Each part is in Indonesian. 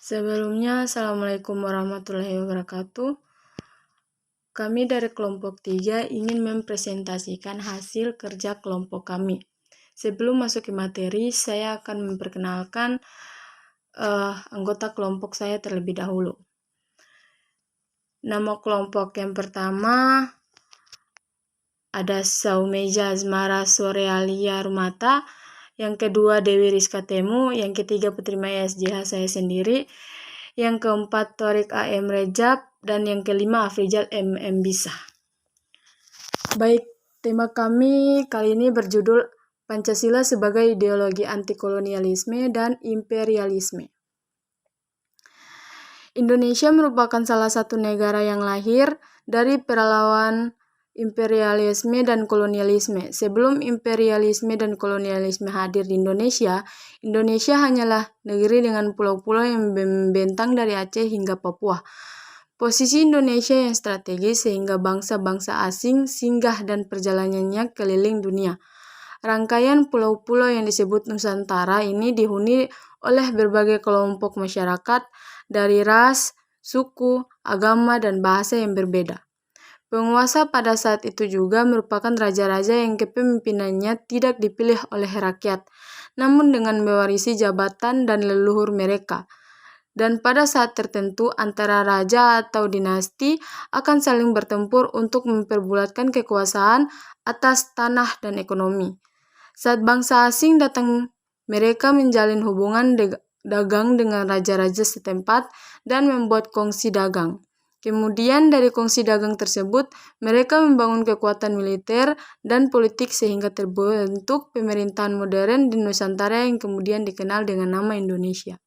Sebelumnya, Assalamualaikum warahmatullahi wabarakatuh. Kami dari kelompok 3 ingin mempresentasikan hasil kerja kelompok kami. Sebelum masuk ke materi, saya akan memperkenalkan anggota kelompok saya terlebih dahulu. Nama kelompok yang pertama ada Saumeja Azmara Sorealia Rumata, yang kedua Dewi Rizka Temu, yang ketiga Putri Maya SJH saya sendiri, yang keempat Torik AM Rejab, dan yang kelima Afrizal MM Bisa. Baik, tema kami kali ini berjudul Pancasila sebagai ideologi anti-kolonialisme dan imperialisme. Indonesia merupakan salah satu negara yang lahir dari perlawanan imperialisme dan kolonialisme. Sebelum imperialisme dan kolonialisme hadir di Indonesia, Indonesia hanyalah negeri dengan pulau-pulau yang membentang dari Aceh hingga Papua. Posisi Indonesia yang strategis sehingga bangsa-bangsa asing singgah dan perjalanannya keliling dunia. Rangkaian pulau-pulau yang disebut Nusantara ini dihuni oleh berbagai kelompok masyarakat dari ras, suku, agama, dan bahasa yang berbeda. Penguasa pada saat itu juga merupakan raja-raja yang kepemimpinannya tidak dipilih oleh rakyat, namun dengan mewarisi jabatan dan leluhur mereka. Dan pada saat tertentu antara raja atau dinasti akan saling bertempur untuk memperbulatkan kekuasaan atas tanah dan ekonomi. Saat bangsa asing datang, mereka menjalin hubungan dagang dengan raja-raja setempat dan membuat kongsi dagang. Kemudian dari kongsi dagang tersebut, mereka membangun kekuatan militer dan politik sehingga terbentuk pemerintahan modern di Nusantara yang kemudian dikenal dengan nama Indonesia.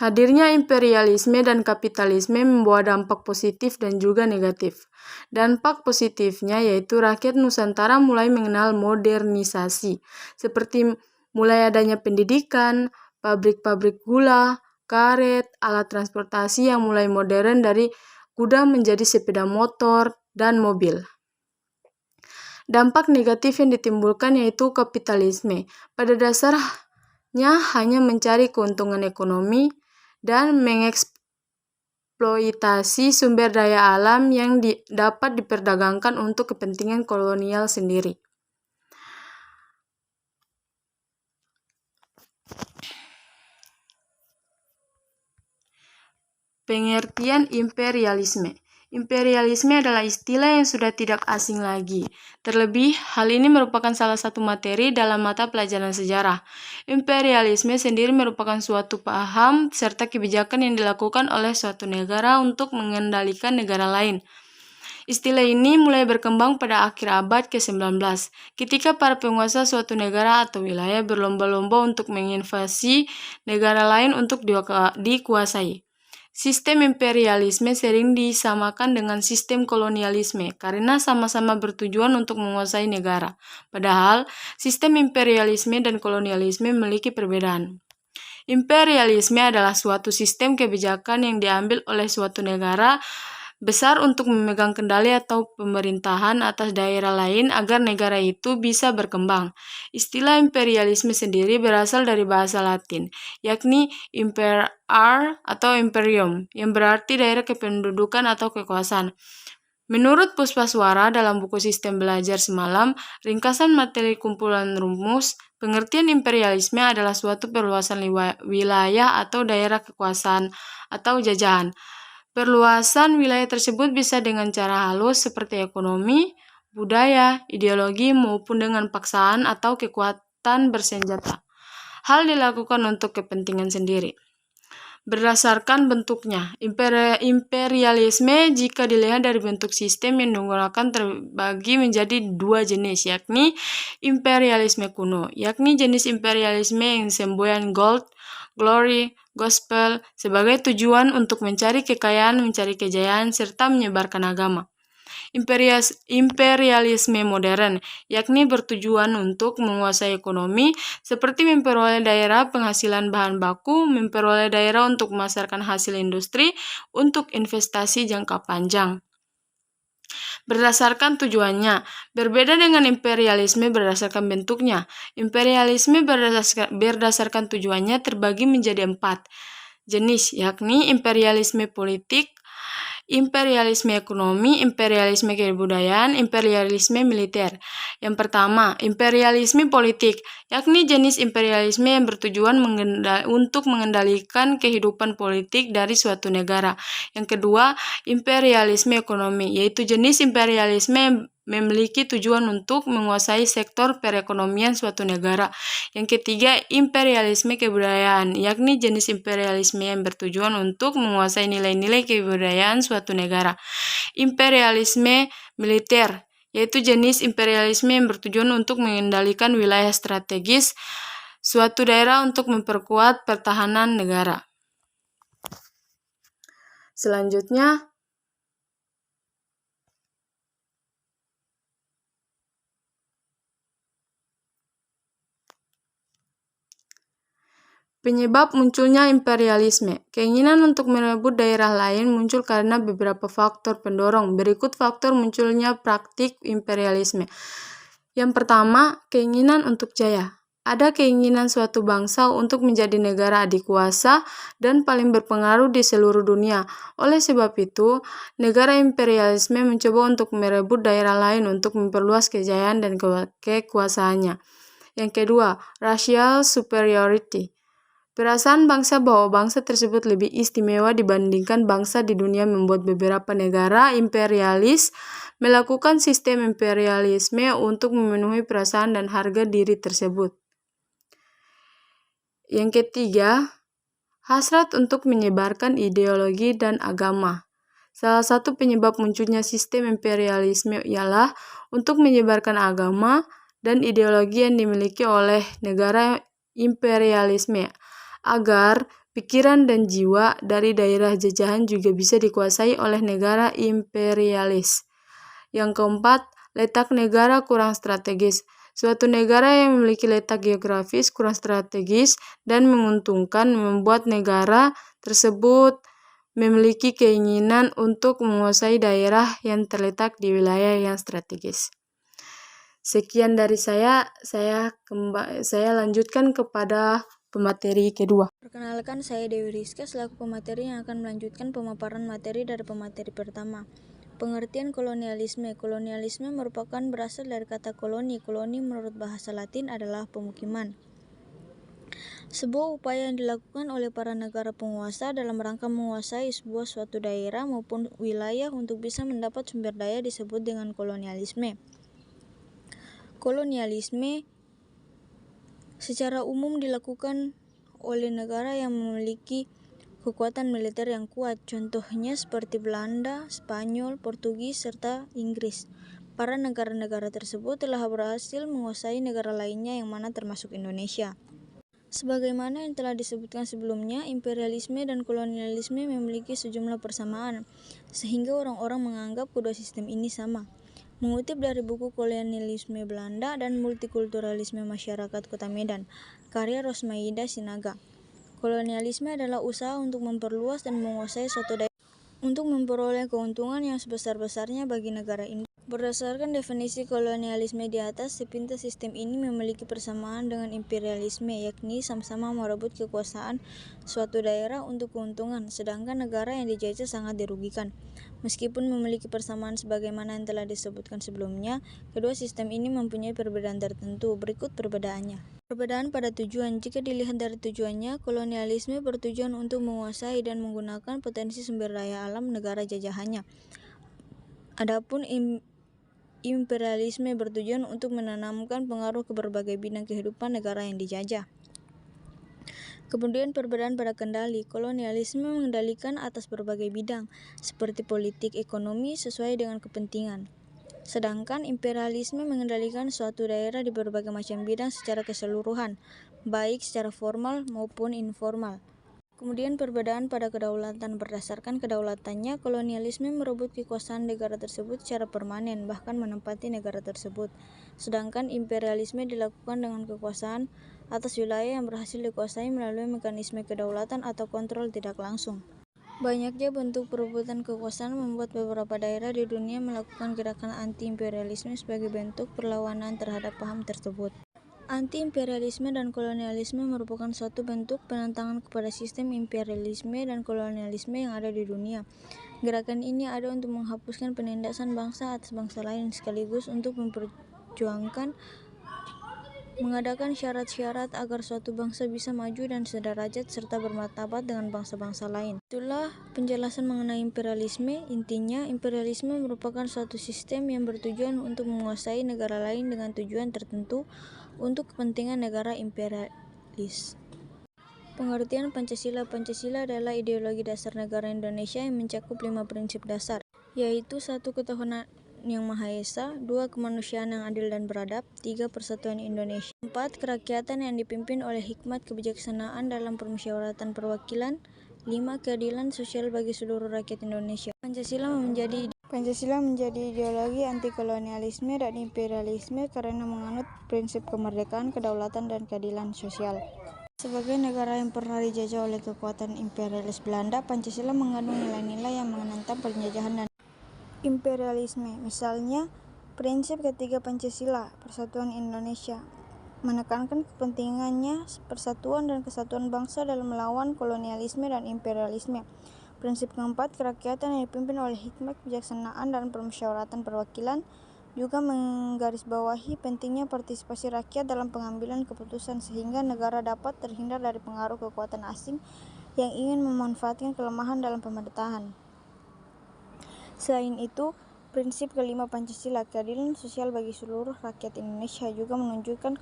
Hadirnya imperialisme dan kapitalisme membawa dampak positif dan juga negatif. Dampak positifnya yaitu rakyat Nusantara mulai mengenal modernisasi, seperti mulai adanya pendidikan, pabrik-pabrik gula, karet, alat transportasi yang mulai modern dari kuda menjadi sepeda motor dan mobil. Dampak negatif yang ditimbulkan yaitu kapitalisme. Pada dasarnya hanya mencari keuntungan ekonomi dan mengeksploitasi sumber daya alam yang dapat diperdagangkan untuk kepentingan kolonial sendiri. Pengertian imperialisme. Imperialisme adalah istilah yang sudah tidak asing lagi. Terlebih, hal ini merupakan salah satu materi dalam mata pelajaran sejarah. Imperialisme sendiri merupakan suatu paham serta kebijakan yang dilakukan oleh suatu negara untuk mengendalikan negara lain. Istilah ini mulai berkembang pada akhir abad ke-19, ketika para penguasa suatu negara atau wilayah berlomba-lomba untuk menginvasi negara lain untuk dikuasai. Sistem imperialisme sering disamakan dengan sistem kolonialisme karena sama-sama bertujuan untuk menguasai negara. Padahal, sistem imperialisme dan kolonialisme memiliki perbedaan. Imperialisme adalah suatu sistem kebijakan yang diambil oleh suatu negara besar untuk memegang kendali atau pemerintahan atas daerah lain agar negara itu bisa berkembang. Istilah imperialisme sendiri berasal dari bahasa Latin, yakni imper atau imperium, yang berarti daerah kependudukan atau kekuasaan. Menurut Puspaswara dalam buku Sistem Belajar Semalam, ringkasan materi kumpulan rumus, pengertian imperialisme adalah suatu perluasan wilayah atau daerah kekuasaan atau jajahan. Perluasan wilayah tersebut bisa dengan cara halus seperti ekonomi, budaya, ideologi, maupun dengan paksaan atau kekuatan bersenjata. Hal dilakukan untuk kepentingan sendiri. Berdasarkan bentuknya, imperialisme jika dilihat dari bentuk sistem yang digunakan terbagi menjadi dua jenis, yakni imperialisme kuno, yakni jenis imperialisme yang semboyan gold, glory, gospel sebagai tujuan untuk mencari kekayaan, mencari kejayaan, serta menyebarkan agama. Imperialisme modern, yakni bertujuan untuk menguasai ekonomi, seperti memperoleh daerah penghasilan bahan baku, memperoleh daerah untuk memasarkan hasil industri, untuk investasi jangka panjang. berdasarkan tujuannya. Berbeda dengan imperialisme berdasarkan bentuknya. Imperialisme berdasarkan tujuannya terbagi menjadi 4 jenis, yakni imperialisme politik, imperialisme ekonomi, imperialisme kebudayaan, imperialisme militer. Yang pertama, imperialisme politik, yakni jenis imperialisme yang bertujuan untuk mengendalikan kehidupan politik dari suatu negara. Yang kedua, imperialisme ekonomi, yaitu jenis imperialisme yang memiliki tujuan untuk menguasai sektor perekonomian suatu negara. Yang ketiga, imperialisme kebudayaan, yakni jenis imperialisme yang bertujuan untuk menguasai nilai-nilai kebudayaan suatu negara. Imperialisme militer, yaitu jenis imperialisme yang bertujuan untuk mengendalikan wilayah strategis suatu daerah untuk memperkuat pertahanan negara. Selanjutnya, penyebab munculnya imperialisme. Keinginan untuk merebut daerah lain muncul karena beberapa faktor pendorong. Berikut faktor munculnya praktik imperialisme. Yang pertama, keinginan untuk jaya. Ada keinginan suatu bangsa untuk menjadi negara adikuasa dan paling berpengaruh di seluruh dunia. Oleh sebab itu, negara imperialisme mencoba untuk merebut daerah lain untuk memperluas kejayaan dan kekuasaannya. Yang kedua, racial superiority. Perasaan bangsa bahwa bangsa tersebut lebih istimewa dibandingkan bangsa di dunia membuat beberapa negara imperialis melakukan sistem imperialisme untuk memenuhi perasaan dan harga diri tersebut. Yang ketiga, hasrat untuk menyebarkan ideologi dan agama. Salah satu penyebab munculnya sistem imperialisme ialah untuk menyebarkan agama dan ideologi yang dimiliki oleh negara imperialisme, agar pikiran dan jiwa dari daerah jajahan juga bisa dikuasai oleh negara imperialis. Yang keempat, letak negara kurang strategis. Suatu negara yang memiliki letak geografis kurang strategis dan menguntungkan membuat negara tersebut memiliki keinginan untuk menguasai daerah yang terletak di wilayah yang strategis. Sekian dari saya lanjutkan kepada pemateri kedua. Perkenalkan, saya Dewi Rizka selaku pemateri yang akan melanjutkan pemaparan materi dari pemateri pertama. Pengertian kolonialisme. Kolonialisme merupakan berasal dari kata koloni. Koloni menurut bahasa Latin adalah pemukiman. Sebuah upaya yang dilakukan oleh para negara penguasa dalam rangka menguasai suatu daerah maupun wilayah untuk bisa mendapat sumber daya disebut dengan kolonialisme. Kolonialisme secara umum dilakukan oleh negara yang memiliki kekuatan militer yang kuat, contohnya seperti Belanda, Spanyol, Portugis, serta Inggris. Para negara-negara tersebut telah berhasil menguasai negara lainnya yang mana termasuk Indonesia. Sebagaimana yang telah disebutkan sebelumnya, imperialisme dan kolonialisme memiliki sejumlah persamaan, sehingga orang-orang menganggap kedua sistem ini sama. Mengutip dari buku Kolonialisme Belanda dan Multikulturalisme Masyarakat Kota Medan, karya Rosmaida Sinaga. Kolonialisme adalah usaha untuk memperluas dan menguasai suatu daerah untuk memperoleh keuntungan yang sebesar-besarnya bagi negara induk. Berdasarkan definisi kolonialisme di atas, sepintas sistem ini memiliki persamaan dengan imperialisme, yakni sama-sama merebut kekuasaan suatu daerah untuk keuntungan, sedangkan negara yang dijajah sangat dirugikan. Meskipun memiliki persamaan sebagaimana yang telah disebutkan sebelumnya, kedua sistem ini mempunyai perbedaan tertentu. Berikut perbedaannya. Perbedaan pada tujuan. Jika dilihat dari tujuannya, kolonialisme bertujuan untuk menguasai dan menggunakan potensi sumber daya alam negara jajahannya. Adapun imperialisme bertujuan untuk menanamkan pengaruh ke berbagai bidang kehidupan negara yang dijajah. Kemudian perbedaan pada kendali. Kolonialisme mengendalikan atas berbagai bidang, seperti politik, ekonomi, sesuai dengan kepentingan. Sedangkan imperialisme mengendalikan suatu daerah di berbagai macam bidang secara keseluruhan, baik secara formal maupun informal. Kemudian perbedaan pada kedaulatan. Berdasarkan kedaulatannya, kolonialisme merebut kekuasaan negara tersebut secara permanen, bahkan menempati negara tersebut. Sedangkan imperialisme dilakukan dengan kekuasaan atas wilayah yang berhasil dikuasai melalui mekanisme kedaulatan atau kontrol tidak langsung. Banyaknya bentuk perebutan kekuasaan membuat beberapa daerah di dunia melakukan gerakan anti-imperialisme sebagai bentuk perlawanan terhadap paham tersebut. Anti-imperialisme dan kolonialisme merupakan suatu bentuk penentangan kepada sistem imperialisme dan kolonialisme yang ada di dunia. Gerakan ini ada untuk menghapuskan penindasan bangsa atas bangsa lain sekaligus untuk memperjuangkan mengadakan syarat-syarat agar suatu bangsa bisa maju dan sederajat serta bermartabat dengan bangsa-bangsa lain. Itulah penjelasan mengenai imperialisme. Intinya, imperialisme merupakan suatu sistem yang bertujuan untuk menguasai negara lain dengan tujuan tertentu untuk kepentingan negara imperialis. Pengertian Pancasila. Pancasila adalah ideologi dasar negara Indonesia yang mencakup 5 prinsip dasar, yaitu 1. Ketuhanan yang Maha Esa, 2. Kemanusiaan yang adil dan beradab, 3. Persatuan Indonesia, 4. Kerakyatan yang dipimpin oleh hikmat kebijaksanaan dalam permusyawaratan perwakilan, 5. Keadilan sosial bagi seluruh rakyat Indonesia. Pancasila menjadi ideologi anti-kolonialisme dan imperialisme karena menganut prinsip kemerdekaan, kedaulatan, dan keadilan sosial. Sebagai negara yang pernah dijajah oleh kekuatan imperialis Belanda, Pancasila mengandung nilai-nilai yang menentang penjajahan dan imperialisme. Misalnya, prinsip ketiga Pancasila, Persatuan Indonesia, menekankan kepentingannya persatuan dan kesatuan bangsa dalam melawan kolonialisme dan imperialisme. Prinsip keempat, kerakyatan yang dipimpin oleh hikmat kebijaksanaan dan permusyawaratan perwakilan, juga menggarisbawahi pentingnya partisipasi rakyat dalam pengambilan keputusan sehingga negara dapat terhindar dari pengaruh kekuatan asing yang ingin memanfaatkan kelemahan dalam pemerintahan. Selain itu, prinsip kelima Pancasila, keadilan sosial bagi seluruh rakyat Indonesia, juga menunjukkan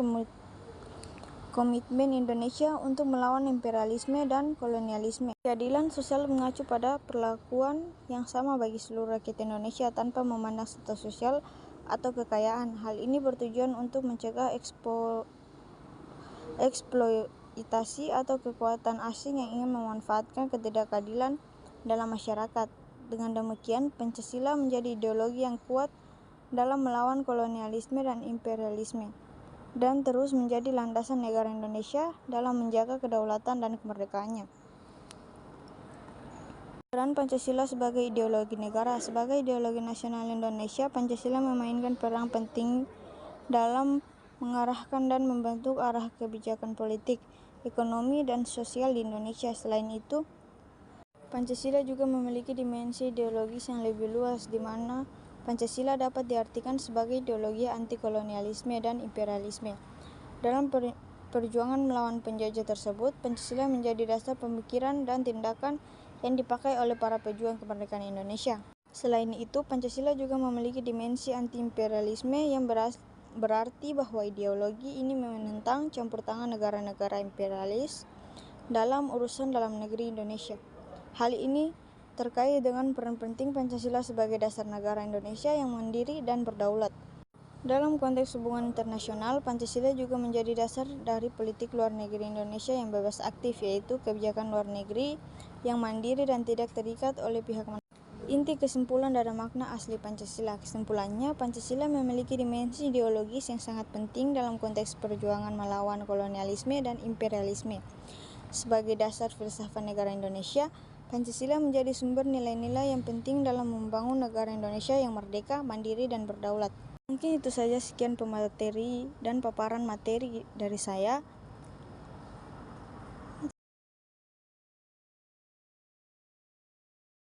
komitmen Indonesia untuk melawan imperialisme dan kolonialisme. Keadilan sosial mengacu pada perlakuan yang sama bagi seluruh rakyat Indonesia tanpa memandang status sosial atau kekayaan. Hal ini bertujuan untuk mencegah eksploitasi atau kekuatan asing yang ingin memanfaatkan ketidakadilan dalam masyarakat. Dengan demikian, Pancasila menjadi ideologi yang kuat dalam melawan kolonialisme dan imperialisme, dan terus menjadi landasan negara Indonesia dalam menjaga kedaulatan dan kemerdekaannya. Peran Pancasila sebagai ideologi negara. Sebagai ideologi nasional Indonesia, Pancasila memainkan peran penting dalam mengarahkan dan membentuk arah kebijakan politik, ekonomi, dan sosial di Indonesia. Selain itu, Pancasila juga memiliki dimensi ideologis yang lebih luas, di mana Pancasila dapat diartikan sebagai ideologi anti-kolonialisme dan imperialisme. Dalam perjuangan melawan penjajah tersebut, Pancasila menjadi dasar pemikiran dan tindakan yang dipakai oleh para pejuang kemerdekaan Indonesia. Selain itu, Pancasila juga memiliki dimensi anti-imperialisme yang berarti bahwa ideologi ini menentang campur tangan negara-negara imperialis dalam urusan dalam negeri Indonesia. Hal ini terkait dengan peran penting Pancasila sebagai dasar negara Indonesia yang mandiri dan berdaulat. Dalam konteks hubungan internasional, Pancasila juga menjadi dasar dari politik luar negeri Indonesia yang bebas aktif, yaitu kebijakan luar negeri yang mandiri dan tidak terikat oleh pihak manapun. Inti kesimpulan dari makna asli Pancasila. Kesimpulannya, Pancasila memiliki dimensi ideologis yang sangat penting dalam konteks perjuangan melawan kolonialisme dan imperialisme. Sebagai dasar filsafat negara Indonesia, Pancasila menjadi sumber nilai-nilai yang penting dalam membangun negara Indonesia yang merdeka, mandiri, dan berdaulat. Mungkin itu saja, sekian pemateri dan paparan materi dari saya.